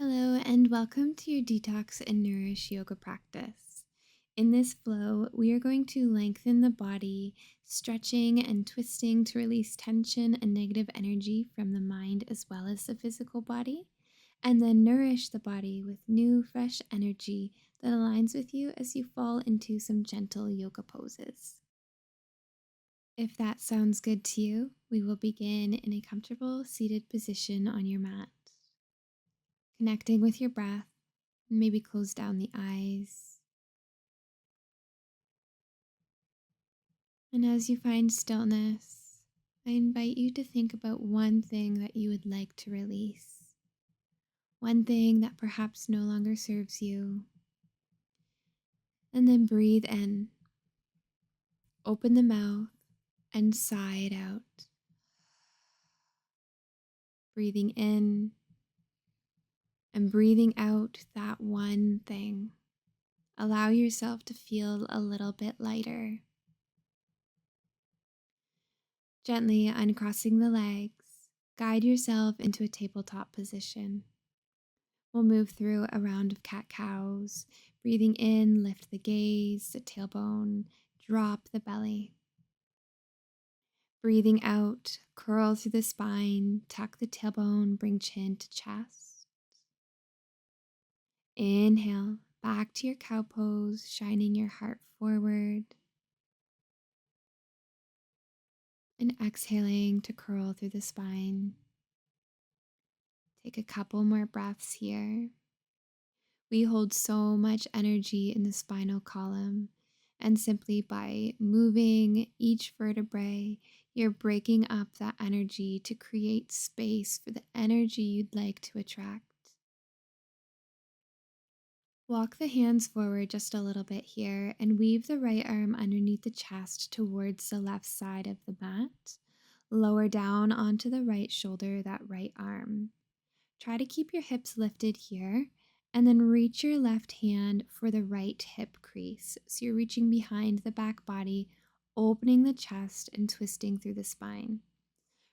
Hello, and welcome to your Detox and Nourish yoga practice. In this flow, we are going to lengthen the body, stretching and twisting to release tension and negative energy from the mind as well as the physical body, and then nourish the body with new, fresh energy that aligns with you as you fall into some gentle yoga poses. If that sounds good to you, we will begin in a comfortable seated position on your mat. Connecting with your breath, maybe close down the eyes. And as you find stillness, I invite you to think about one thing that you would like to release, one thing that perhaps no longer serves you. And then breathe in, open the mouth, and sigh it out. Breathing in and breathing out that one thing. Allow yourself to feel a little bit lighter. Gently uncrossing the legs, guide yourself into a tabletop position. We'll move through a round of cat-cows. Breathing in, lift the gaze, the tailbone, drop the belly. Breathing out, curl through the spine, tuck the tailbone, bring chin to chest. Inhale, back to your cow pose, shining your heart forward. And exhaling to curl through the spine. Take a couple more breaths here. We hold so much energy in the spinal column, and simply by moving each vertebrae, you're breaking up that energy to create space for the energy you'd like to attract. Walk the hands forward just a little bit here and weave the right arm underneath the chest towards the left side of the mat. Lower down onto the right shoulder, that right arm. Try to keep your hips lifted here, and then reach your left hand for the right hip crease. So you're reaching behind the back body, opening the chest and twisting through the spine.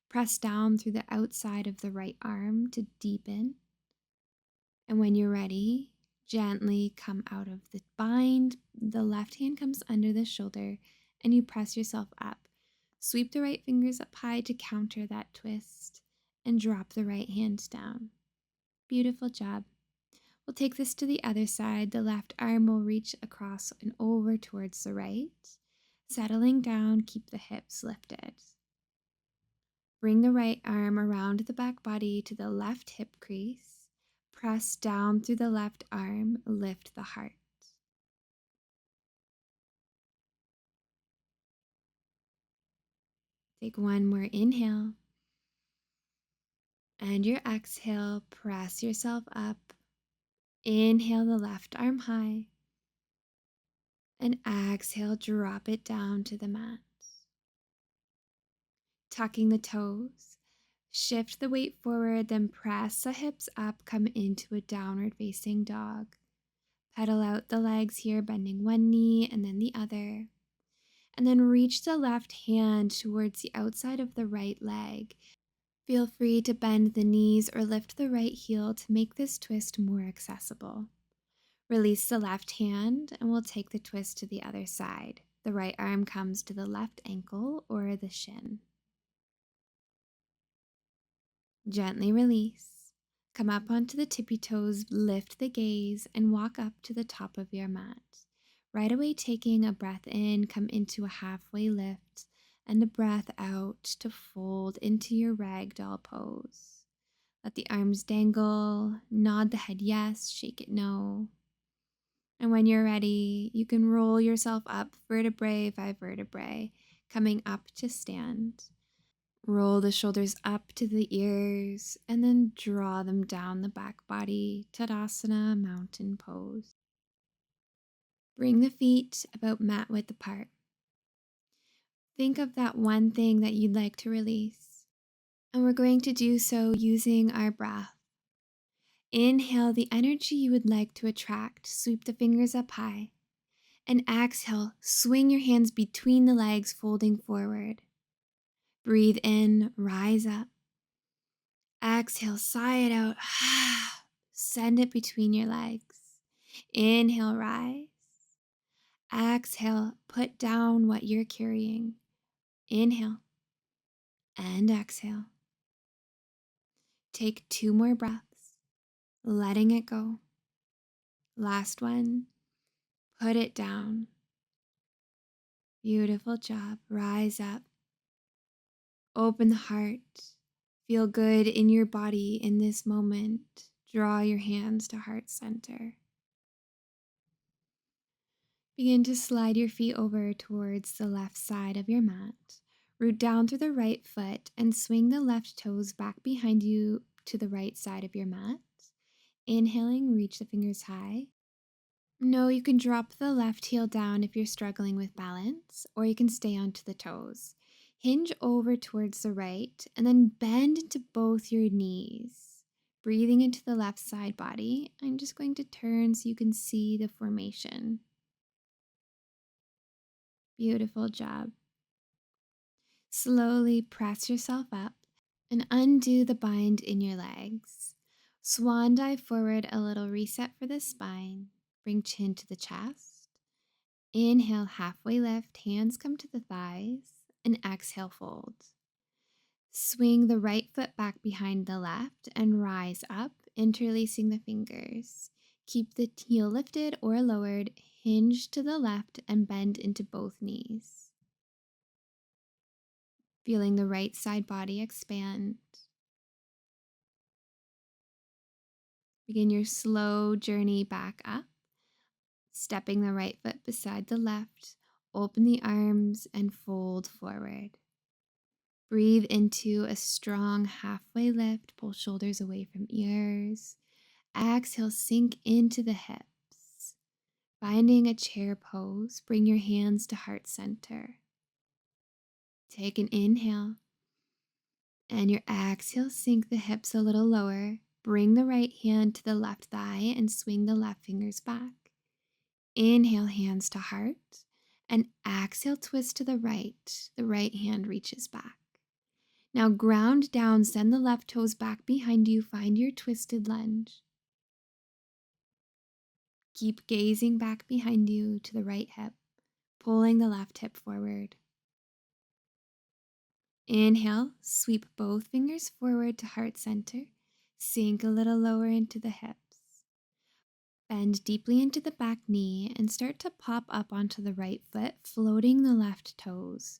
Press down through the outside of the right arm to deepen. And when you're ready, gently come out of the bind. The left hand comes under the shoulder and you press yourself up. Sweep the right fingers up high to counter that twist and drop the right hand down. Beautiful job. We'll take this to the other side. The left arm will reach across and over towards the right. Settling down, keep the hips lifted. Bring the right arm around the back body to the left hip crease. Press down through the left arm, lift the heart. Take one more inhale. And your exhale, press yourself up. Inhale the left arm high. And exhale, drop it down to the mat. Tucking the toes. Shift the weight forward, then press the hips up, come into a downward facing dog. Pedal out the legs here, bending one knee and then the other. And then reach the left hand towards the outside of the right leg. Feel free to bend the knees or lift the right heel to make this twist more accessible. Release the left hand and we'll take the twist to the other side. The right arm comes to the left ankle or the shin. Gently release. Come up onto the tippy toes, lift the gaze, and walk up to the top of your mat. Right away, taking a breath in, come into a halfway lift, and a breath out to fold into your ragdoll pose. Let the arms dangle, nod the head yes, shake it no. And when you're ready, you can roll yourself up vertebrae by vertebrae, coming up to stand. Roll the shoulders up to the ears and then draw them down the back body, Tadasana, mountain pose. Bring the feet about mat width apart. Think of that one thing that you'd like to release. And we're going to do so using our breath. Inhale the energy you would like to attract, sweep the fingers up high. And exhale, swing your hands between the legs, folding forward. Breathe in, rise up. Exhale, sigh it out. Send it between your legs. Inhale, rise. Exhale, put down what you're carrying. Inhale and exhale. Take 2 more breaths, letting it go. Last one, put it down. Beautiful job. Rise up. Open the heart. Feel good in your body in this moment. Draw your hands to heart center. Begin to slide your feet over towards the left side of your mat. Root down through the right foot and swing the left toes back behind you to the right side of your mat. Inhaling, reach the fingers high. No, you can drop the left heel down if you're struggling with balance, or you can stay onto the toes. Hinge over towards the right and then bend into both your knees. Breathing into the left side body. I'm just going to turn so you can see the formation. Beautiful job. Slowly press yourself up and undo the bind in your legs. Swan dive forward, a little reset for the spine. Bring chin to the chest. Inhale, halfway lift, hands come to the thighs, and exhale, fold. Swing the right foot back behind the left and rise up, interlacing the fingers. Keep the heel lifted or lowered, hinge to the left and bend into both knees. Feeling the right side body expand. Begin your slow journey back up, stepping the right foot beside the left. Open the arms and fold forward. Breathe into a strong halfway lift. Pull shoulders away from ears. Exhale, sink into the hips. Finding a chair pose, bring your hands to heart center. Take an inhale. And your exhale, sink the hips a little lower. Bring the right hand to the left thigh and swing the left fingers back. Inhale, hands to heart. And exhale, twist to the right. The right hand reaches back. Now ground down, send the left toes back behind you. Find your twisted lunge. Keep gazing back behind you to the right hip, pulling the left hip forward. Inhale, sweep both fingers forward to heart center. Sink a little lower into the hips. Bend deeply into the back knee and start to pop up onto the right foot, floating the left toes.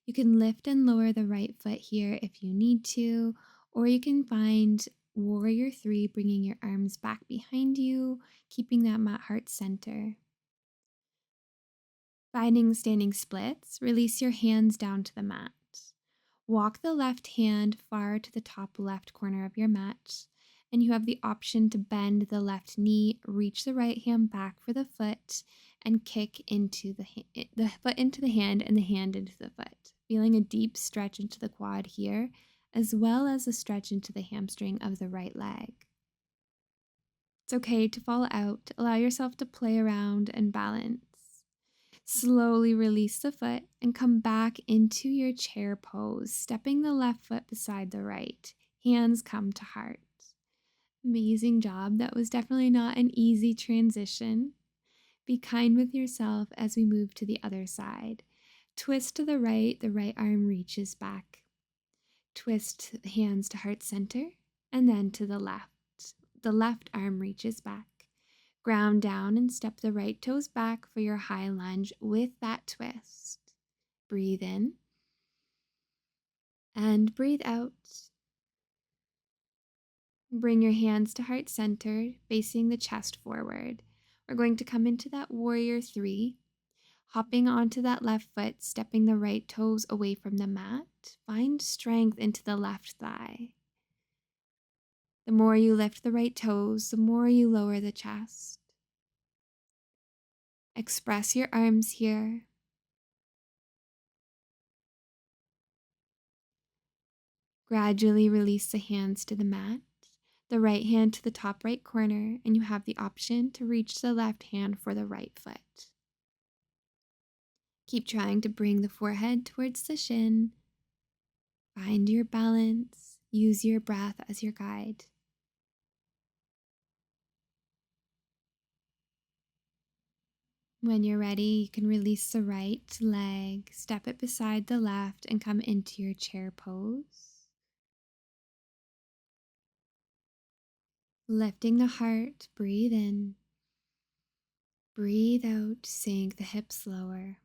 You can lift and lower the right foot here if you need to, or you can find Warrior 3, bringing your arms back behind you, keeping that mat heart center. Finding standing splits, release your hands down to the mat. Walk the left hand far to the top left corner of your mat, and you have the option to bend the left knee, reach the right hand back for the foot, and kick into the foot into the hand and the hand into the foot. Feeling a deep stretch into the quad here, as well as a stretch into the hamstring of the right leg. It's okay to fall out. Allow yourself to play around and balance. Slowly release the foot and come back into your chair pose, stepping the left foot beside the right. Hands come to heart. Amazing job. That was definitely not an easy transition. Be kind with yourself as we move to the other side. Twist to the right arm reaches back. Twist the hands to heart center, and then to the left. The left arm reaches back. Ground down and step the right toes back for your high lunge with that twist. Breathe in and breathe out. Bring your hands to heart center, facing the chest forward. We're going to come into that Warrior 3, hopping onto that left foot, stepping the right toes away from the mat. Find strength into the left thigh. The more you lift the right toes, the more you lower the chest. Express your arms here. Gradually release the hands to the mat, the right hand to the top right corner, and you have the option to reach the left hand for the right foot. Keep trying to bring the forehead towards the shin. Find your balance. Use your breath as your guide. When you're ready, you can release the right leg, step it beside the left, and come into your chair pose. Lifting the heart, breathe in, breathe out, sink the hips lower.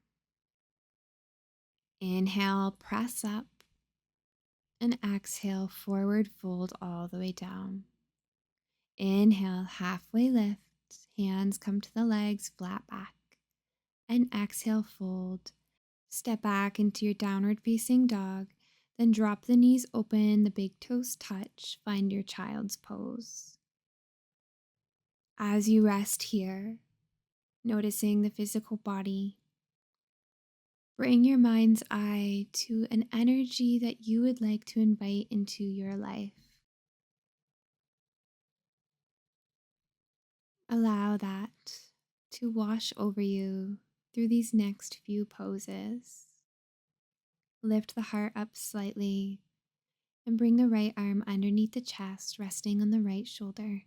Inhale, press up, and exhale, forward fold all the way down. Inhale, halfway lift, hands come to the legs, flat back. And exhale, fold. Step back into your downward facing dog, then drop the knees open, the big toes touch, find your child's pose. As you rest here, noticing the physical body, bring your mind's eye to an energy that you would like to invite into your life. Allow that to wash over you through these next few poses. Lift the heart up slightly and bring the right arm underneath the chest, resting on the right shoulder.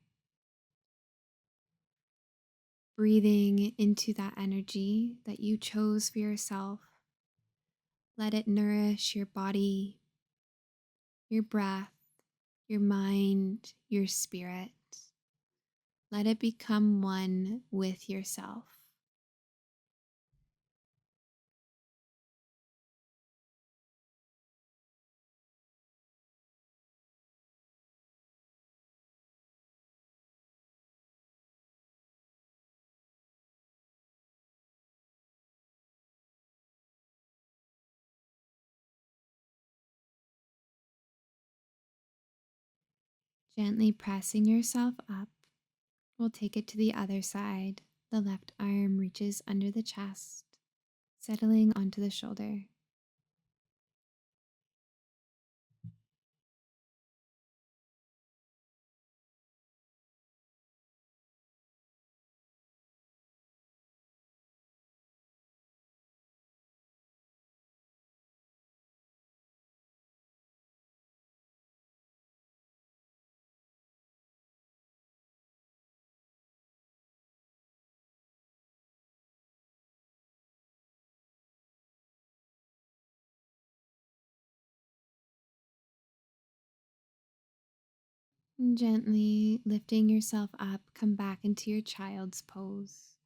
Breathing into that energy that you chose for yourself. Let it nourish your body, your breath, your mind, your spirit. Let it become one with yourself. Gently pressing yourself up, we'll take it to the other side. The left arm reaches under the chest, settling onto the shoulder. And gently lifting yourself up, come back into your child's pose.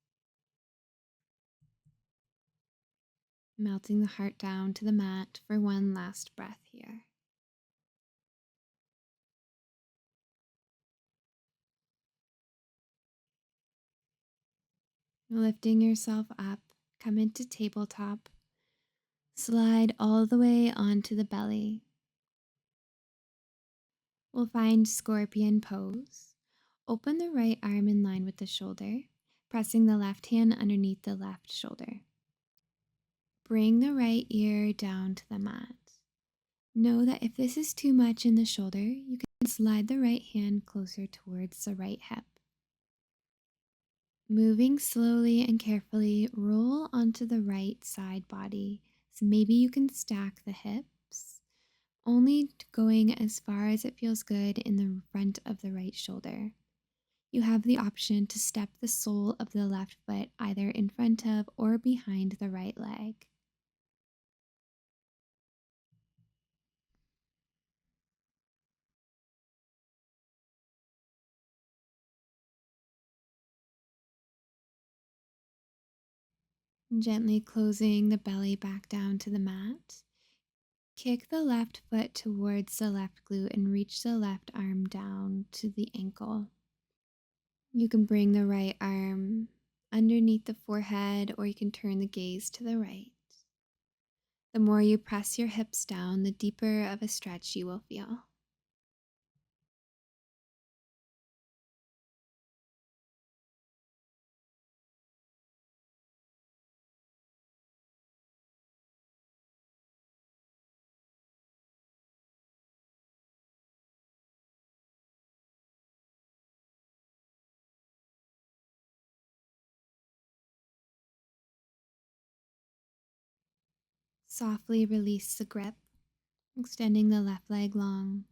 Melting the heart down to the mat for one last breath here. Lifting yourself up, come into tabletop. Slide all the way onto the belly. We'll find scorpion pose. Open the right arm in line with the shoulder, pressing the left hand underneath the left shoulder. Bring the right ear down to the mat. Know that if this is too much in the shoulder, you can slide the right hand closer towards the right hip. Moving slowly and carefully, roll onto the right side body. So maybe you can stack the hips, only going as far as it feels good in the front of the right shoulder. You have the option to step the sole of the left foot either in front of or behind the right leg. Gently closing the belly back down to the mat. Kick the left foot towards the left glute and reach the left arm down to the ankle. You can bring the right arm underneath the forehead, or you can turn the gaze to the right. The more you press your hips down, the deeper of a stretch you will feel. Softly release the grip, extending the left leg long.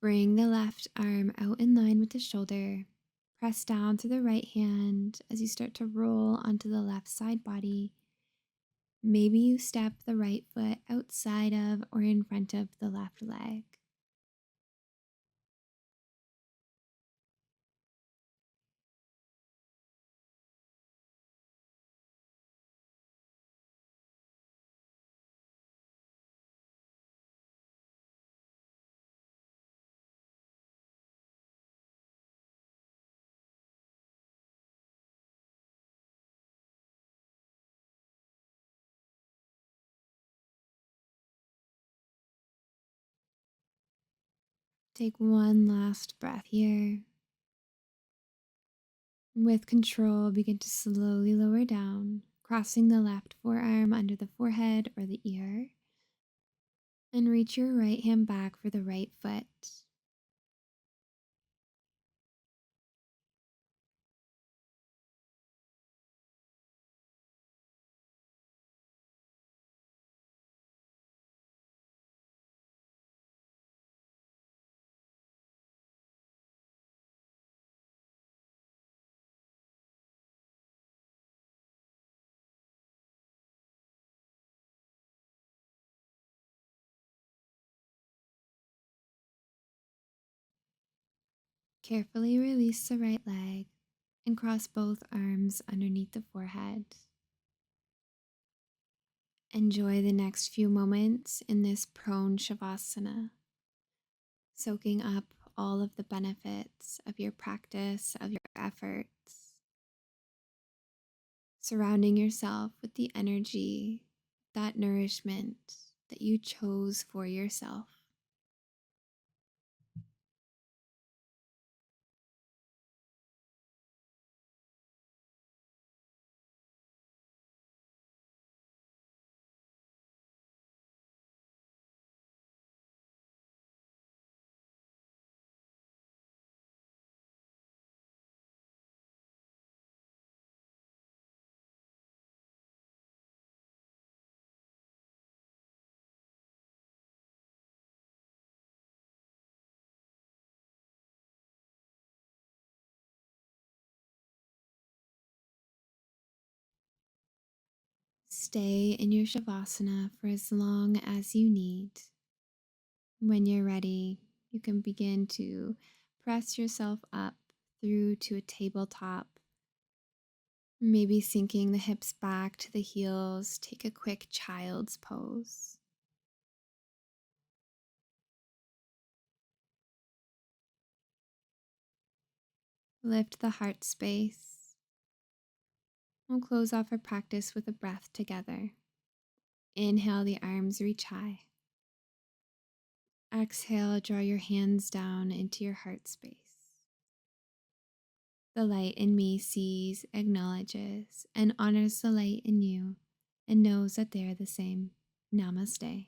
Bring the left arm out in line with the shoulder. Press down through the right hand as you start to roll onto the left side body. Maybe you step the right foot outside of or in front of the left leg. Take one last breath here. With control, begin to slowly lower down, crossing the left forearm under the forehead or the ear, and reach your right hand back for the right foot. Carefully release the right leg and cross both arms underneath the forehead. Enjoy the next few moments in this prone shavasana, soaking up all of the benefits of your practice, of your efforts, surrounding yourself with the energy, that nourishment that you chose for yourself. Stay in your shavasana for as long as you need. When you're ready, you can begin to press yourself up through to a tabletop. Maybe sinking the hips back to the heels, take a quick child's pose. Lift the heart space. We'll close off our practice with a breath together. Inhale, the arms reach high. Exhale, draw your hands down into your heart space. The light in me sees, acknowledges, and honors the light in you and knows that they're the same. Namaste.